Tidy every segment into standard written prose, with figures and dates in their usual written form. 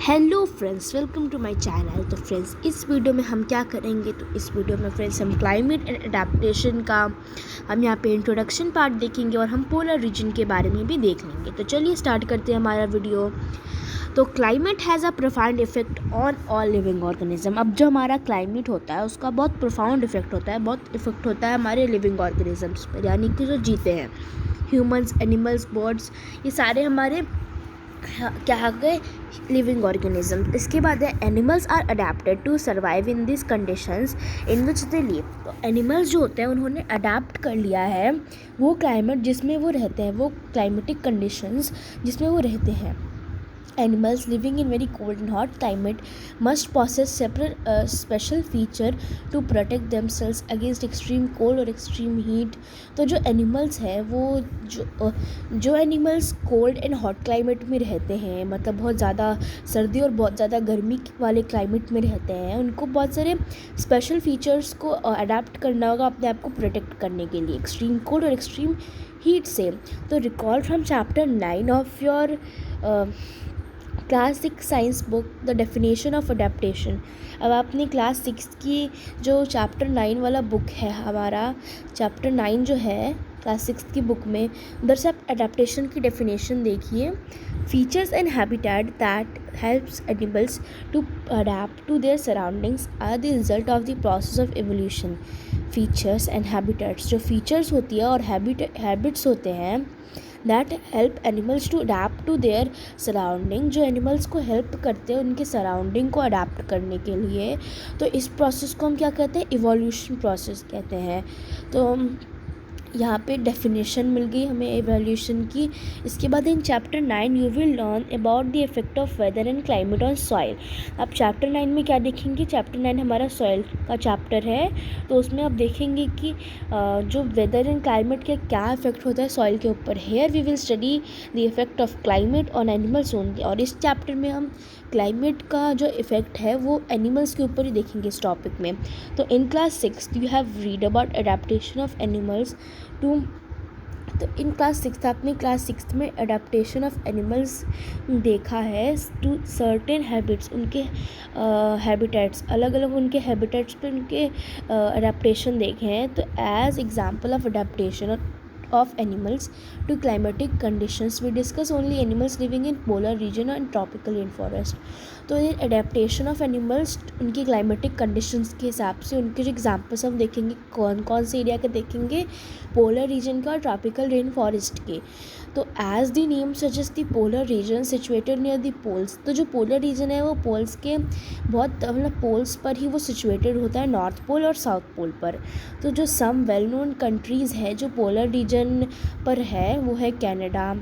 Hello friends, welcome to my channel. तो friends, इस video में हम क्या करेंगे, तो इस वीडियो में फ्रेंड्स हम क्लाइमेट एंड अडेप्टेशन का हम यहाँ पे इंट्रोडक्शन पार्ट देखेंगे और हम पोलर रीजन के बारे में भी देख लेंगे। तो चलिए स्टार्ट करते हैं हमारा वीडियो। तो climate has a profound effect on all living organism. अब जो हमारा क्लाइमेट होता है उसका बहुत प्रोफाउंड इफेक्ट होता है, बहुत इफेक्ट होता है हमारे लिविंग ऑर्गेनिजम्स पर, यानी कि जो जीते हैं, ह्यूमंस, एनिमल्स, बर्ड्स, ये सारे हमारे क्या आ गए, लिविंग ऑर्गेनिज्म। इसके बाद है animals are adapted to survive in this conditions in which they live. तो एनिमल्स जो होते हैं उन्होंने अडेप्ट कर लिया है वो क्लाइमेट जिसमें वो रहते हैं, वो क्लाइमेटिक कंडीशंस जिसमें वो रहते हैं। Animals living in very cold and hot climate must possess separate special feature to protect themselves against extreme cold or extreme heat। तो जो एनिमल्स हैं वो जो animals cold and hot climate में रहते हैं, मतलब बहुत ज़्यादा सर्दी और बहुत ज़्यादा गर्मी वाले क्लाइमेट में रहते हैं, उनको बहुत सारे स्पेशल फीचर्स को अडेप्ट करना होगा अपने आप को प्रोटेक्ट करने के लिए एक्सट्रीम कोल्ड और एक्सट्रीम हीट से। तो recall from chapter 9 of your class 6 science book the definition of adaptation. अब आपने क्लास 6 की जो चैप्टर 9 वाला बुक है, हमारा चैप्टर 9 जो है क्लास 6 की बुक में, उधर से आप अडेप्टेशन की डेफिनेशन देखिए। Features and habitat that helps animals to adapt to their surroundings are the result of the process of evolution. Features and habitats, जो फीचर्स होती है और हैबिट्स होते हैं, that help animals to adapt to their surrounding, जो animals को help करते हैं उनके सराउंडिंग को अडेप्ट करने के लिए। तो इस प्रोसेस को हम क्या कहते हैं, इवोल्यूशन प्रोसेस कहते हैं। तो यहाँ पे डेफिनेशन मिल गई हमें एवोल्यूशन की। इसके बाद in chapter 9 you will learn about the effect of weather and climate on soil. अब चैप्टर 9 में क्या देखेंगे, चैप्टर 9 हमारा सॉइल का चैप्टर है, तो उसमें आप देखेंगे कि जो वेदर एंड क्लाइमेट का क्या इफेक्ट होता है सॉइल के ऊपर। Here we will study the effect of climate on animals only. और इस चैप्टर में हम क्लाइमेट का जो इफ़ेक्ट है वो एनिमल्स के ऊपर ही देखेंगे इस टॉपिक में। तो in class 6 you have read about adaptation of animals too. तो इन क्लास 6 आपने क्लास 6 में अडेप्टेशन ऑफ एनिमल्स देखा है टू सर्टेन हैबिट्स, उनके हैबिटेट्स, अलग अलग उनके हैबिटेट्स पे उनके अडेप्टेशन देखे हैं। तो as example of adaptation of animals to climatic conditions we discuss only animals living in polar region and tropical rainforest। तो ये अडेप्टेशन ऑफ एनिमल्स उनकी क्लाइमेटिक कंडीशंस के हिसाब से उनके जो एग्जांपल्स हम देखेंगे, कौन कौन से एरिया के देखेंगे, पोलर रीजन का और ट्रॉपिकल रेन फॉरेस्ट के। तो as the name suggest the polar region situated near the poles. तो जो पोलर रीजन है वो पोल्स के बहुत, मतलब पोल्स पर ही वो सिचुएटेड होता है, नॉर्थ पोल और साउथ पोल पर। तो जो सम वेल नोन कंट्रीज़ है जो पोलर रीजन पर है वो है Canada,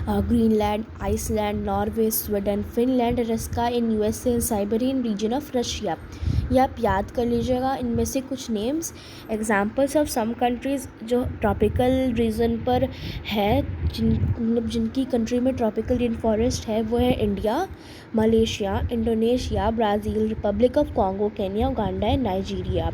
Greenland, Iceland, Norway, Sweden, Finland, Alaska in USA and Siberian region of Russia. ये आप याद कर लीजिएगा इनमें से कुछ names. Examples of some countries जो ट्रॉपिकल रीजन पर है, जिनकी कंट्री में ट्रॉपिकल रेन फॉरेस्ट है, वो है India, Malaysia, Indonesia, Brazil, Republic of Congo, Kenya, Uganda and Nigeria.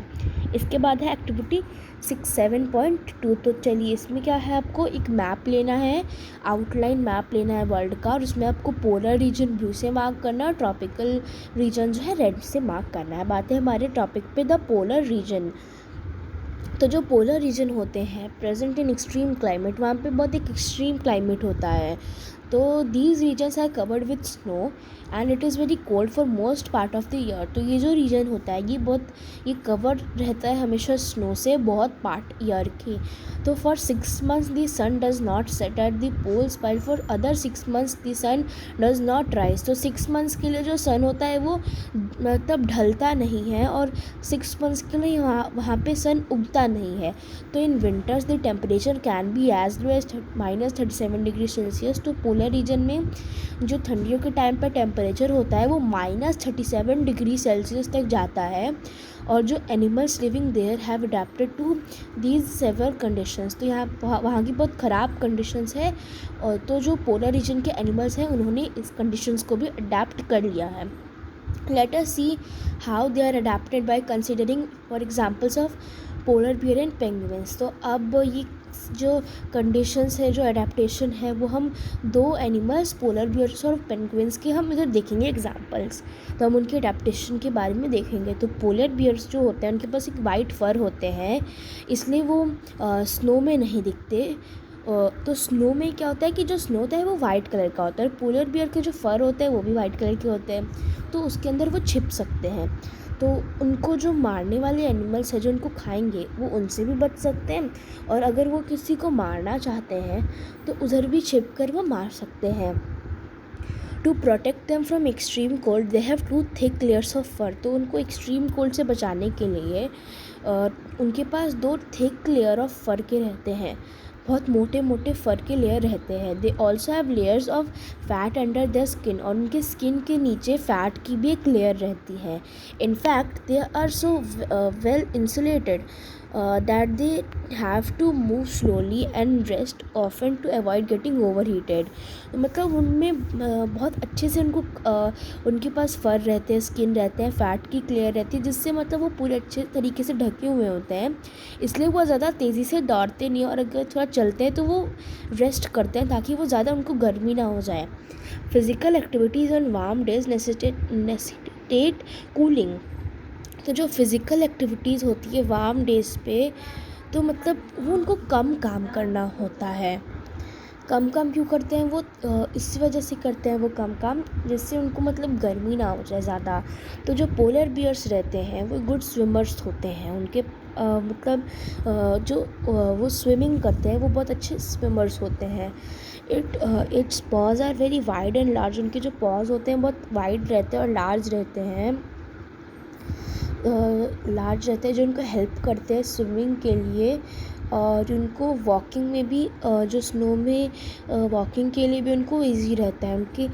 इसके बाद है एक्टिविटी 6.7.2। तो चलिए इसमें क्या है, आपको एक मैप लेना है, आउटलाइन मैप लेना है वर्ल्ड का, और उसमें आपको पोलर रीजन ब्लू से मार्क करना है और ट्रॉपिकल रीजन जो है रेड से मार्क करना है। बात है हमारे टॉपिक पे द पोलर रीजन। तो जो पोलर रीजन होते हैं प्रेजेंट इन एक्सट्रीम क्लाइमेट, वहाँ पे बहुत एक एक्सट्रीम क्लाइमेट होता है। तो these regions are covered with snow and it is very cold for most part of the year. तो ये जो रीजन होता है ये कवर रहता है हमेशा स्नो से बहुत पार्ट ईयर के। तो for 6 months the sun does not set at the poles, while for other 6 months the sun does not rise. तो 6 months के लिए जो सन होता है वो मतलब ढलता नहीं है, और 6 months के लिए वहाँ पे सन उगता नहीं है। तो in winters the temperature can be as low as -37 degree Celsius. तो पोलर रीजन में जो ठंडियों के टाइम पर टेम्परेचर होता है वो -37 डिग्री सेल्सियस तक जाता है। और जो animals living there have adapted to these severe conditions. तो यहाँ वहाँ की बहुत ख़राब कंडीशंस है, और तो जो पोलर रीजन के एनिमल्स हैं उन्होंने इस कंडीशंस को भी अडेप्ट कर लिया है। Let us see how they are adapted by considering for examples of polar bear and penguins। तो अब ये जो कंडीशंस है, जो एडेप्टेशन है, वो हम दो एनिमल्स पोलर बियर्स और पेंगुइन्स के हम इधर देखेंगे एग्जांपल्स। तो हम उनके एडेप्टेशन के बारे में देखेंगे। तो पोलर बियर्स जो होते हैं उनके पास एक वाइट फर होते हैं, इसलिए वो स्नो में नहीं दिखते। तो स्नो में क्या होता है कि जो स्नो होता है वो वाइट कलर का होता है। पोलर बियर के जो फर होते हैं वो भी वाइट कलर के होते हैं, तो उसके अंदर वो छिप सकते हैं। तो उनको जो मारने वाले एनिमल्स हैं जो उनको खाएंगे वो उनसे भी बच सकते हैं, और अगर वो किसी को मारना चाहते हैं तो उधर भी छिप कर वो मार सकते हैं। To protect them from extreme cold they have two thick layers of fur. तो उनको एक्सट्रीम कोल्ड से बचाने के लिए उनके पास 2 थिक लेयर ऑफ फर के रहते हैं, बहुत मोटे मोटे फर के लेयर रहते हैं। They also have layers of fat under the skin, और उनके स्किन के नीचे फैट की भी एक लेयर रहती है। In fact they are so well insulated that they have to move slowly and rest often to avoid getting overheated। मतलब उनमें बहुत अच्छे से उनके पास फर रहते हैं, स्किन रहते हैं, फैट की लेयर रहती है, जिससे मतलब वो पूरे अच्छे तरीके से ढके हुए होते हैं, इसलिए वो ज़्यादा तेज़ी से दौड़ते नहीं, और अगर थोड़ा चलते हैं तो वो रेस्ट करते हैं ताकि वो ज़्यादा उनको गर्मी ना हो जाए। Physical activities on warm days necessitate cooling. तो जो फिज़िकल एक्टिविटीज़ होती है वार्म डेज़ पे, तो मतलब वो उनको कम काम करना होता है। कम काम क्यों करते हैं वो? इस वजह से करते हैं वो कम काम, जिससे उनको मतलब गर्मी ना हो जाए ज़्यादा। तो जो पोलर बियर्स रहते हैं वो गुड स्विमर्स होते हैं। उनके वो स्विमिंग करते हैं वो बहुत अच्छे स्विमर्स होते हैं। Its paws are very wide and large. उनके जो पॉज होते हैं बहुत वाइड रहते हैं और लार्ज रहते हैं, जो उनको हेल्प करते हैं स्विमिंग के लिए, और उनको वॉकिंग में भी जो स्नो में वॉकिंग के लिए भी उनको इजी रहता है। उनके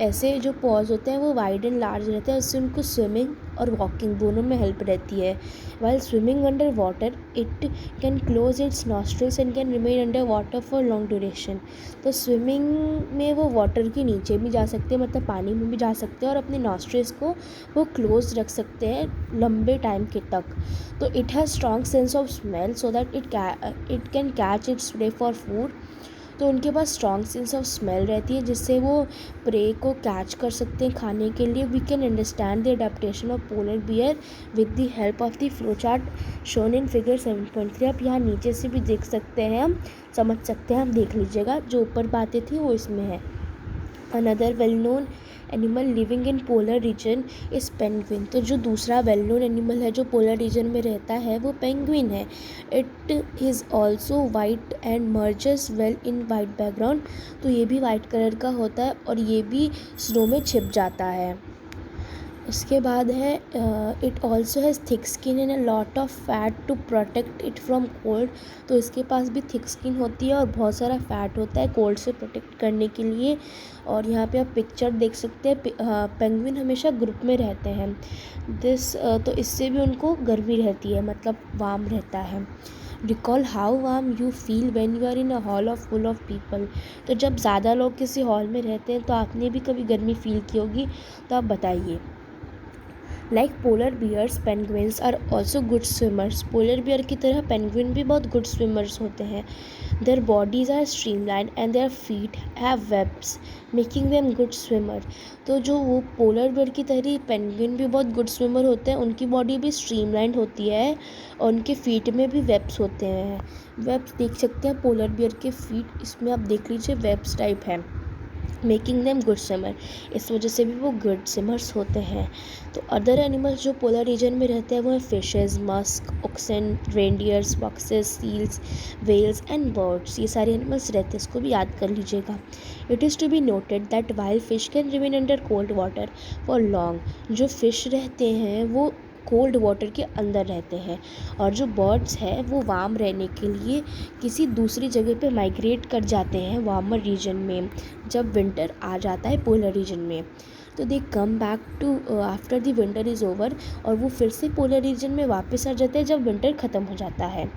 ऐसे जो पॉज होते हैं वो वाइड एंड लार्ज रहते हैं, उससे उनको स्विमिंग और वॉकिंग दोनों में हेल्प रहती है। While swimming under water it can close it's nostrils and can remain under water for long duration. तो स्विमिंग में वो वाटर के नीचे भी जा सकते हैं, मतलब पानी में भी जा सकते हैं, और अपने नॉस्ट्रिल्स को वो क्लोज रख सकते हैं लंबे टाइम के तक। तो it has strong sense of smell so that it can catch its prey for food. तो उनके पास स्ट्रॉन्ग सेंस ऑफ स्मेल रहती है, जिससे वो प्रे को कैच कर सकते हैं खाने के लिए। We can understand the adaptation of polar bear with the help of the flow chart shown in figure 7.3। आप यहाँ नीचे से भी देख सकते हैं, हम समझ सकते हैं, हम देख लीजिएगा, जो ऊपर बातें थी वो इसमें है। Another well known animal living in polar region is penguin. तो जो दूसरा वेल नोन एनिमल है जो पोलर रीजन में रहता है वो पेंगुइन है। It is also white and merges well in white background. तो ये भी वाइट कलर का होता है और ये भी स्नो में छिप जाता है। उसके बाद है it also has thick skin and a lot of fat to protect it from cold. तो इसके पास भी थिक स्किन होती है और बहुत सारा फैट होता है कोल्ड से प्रोटेक्ट करने के लिए। और यहाँ पे आप पिक्चर देख सकते हैं, पेंगुइन हमेशा ग्रुप में रहते हैं। तो इससे भी उनको गर्मी रहती है, मतलब वार्म रहता है। Recall how warm you feel when you are in a hall of full of people. तो जब ज़्यादा लोग किसी हॉल में रहते हैं तो आपने भी कभी गर्मी फील की होगी, तो आप बताइए। Like polar bears penguins are also good swimmers. Polar bear की तरह पेंगुइन भी बहुत गुड स्विमर्स होते हैं। Their bodies are streamline and their feet have webs making them good swimmer. तो जो वो पोलर बियर की तरह पेंगुइन भी बहुत गुड स्विमर होते हैं, उनकी बॉडी भी स्ट्रीमलाइन होती है और उनके फीट में भी वेब्स होते हैं। वेब्स देख सकते हैं पोलर बियर के फीट, इसमें आप देख लीजिए वेब्स टाइप है, मेकिंग देम गुड स्विमर। इस वजह से भी वो गुड स्विमर्स होते हैं। तो अदर एनिमल्स जो पोलर रीजन में रहते हैं वो हैं fishes, musk, oxen, reindeers, foxes, seals, whales and birds. ये सारे एनिमल्स रहते हैं, इसको भी याद कर लीजिएगा। It is to be noted that while fish can remain under cold water for long. जो फिश रहते हैं वो कोल्ड वाटर के अंदर रहते हैं, और जो बर्ड्स हैं वो वार्म रहने के लिए किसी दूसरी जगह पे माइग्रेट कर जाते हैं वार्मर रीजन में, जब विंटर आ जाता है पोलर रीजन में। तो they come back to after the winter is over, और वो फिर से पोलर रीजन में वापस आ जाते हैं जब विंटर ख़त्म हो जाता है।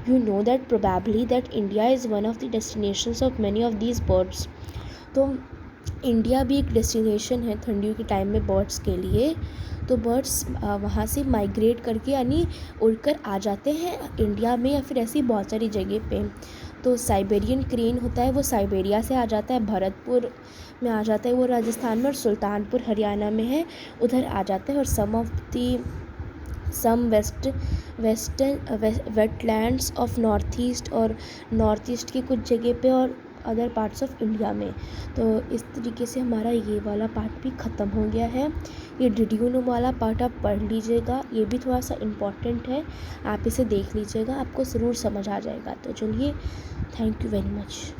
You know that probably that India is one of the destinations of many of these birds. तो इंडिया भी एक डेस्टिनेशन है ठंडियों के टाइम में बर्ड्स के लिए। तो बर्ड्स वहाँ से माइग्रेट करके यानी उड़कर आ जाते हैं इंडिया में, या फिर ऐसी बहुत सारी जगह पे। तो साइबेरियन क्रेन होता है वो साइबेरिया से आ जाता है, भरतपुर में आ जाता है वो राजस्थान में, और सुल्तानपुर हरियाणा में है उधर आ जाता है। और some western wetlands of north east, और नॉर्थ ईस्ट की कुछ जगह पे, और अदर पार्ट्स ऑफ इंडिया में। तो इस तरीके से हमारा ये वाला पार्ट भी ख़त्म हो गया है। ये डिड्यूनो वाला पार्ट आप पढ़ लीजिएगा, ये भी थोड़ा सा इम्पॉर्टेंट है, आप इसे देख लीजिएगा, आपको ज़रूर समझ आ जाएगा। तो चलिए, थैंक यू वेरी मच।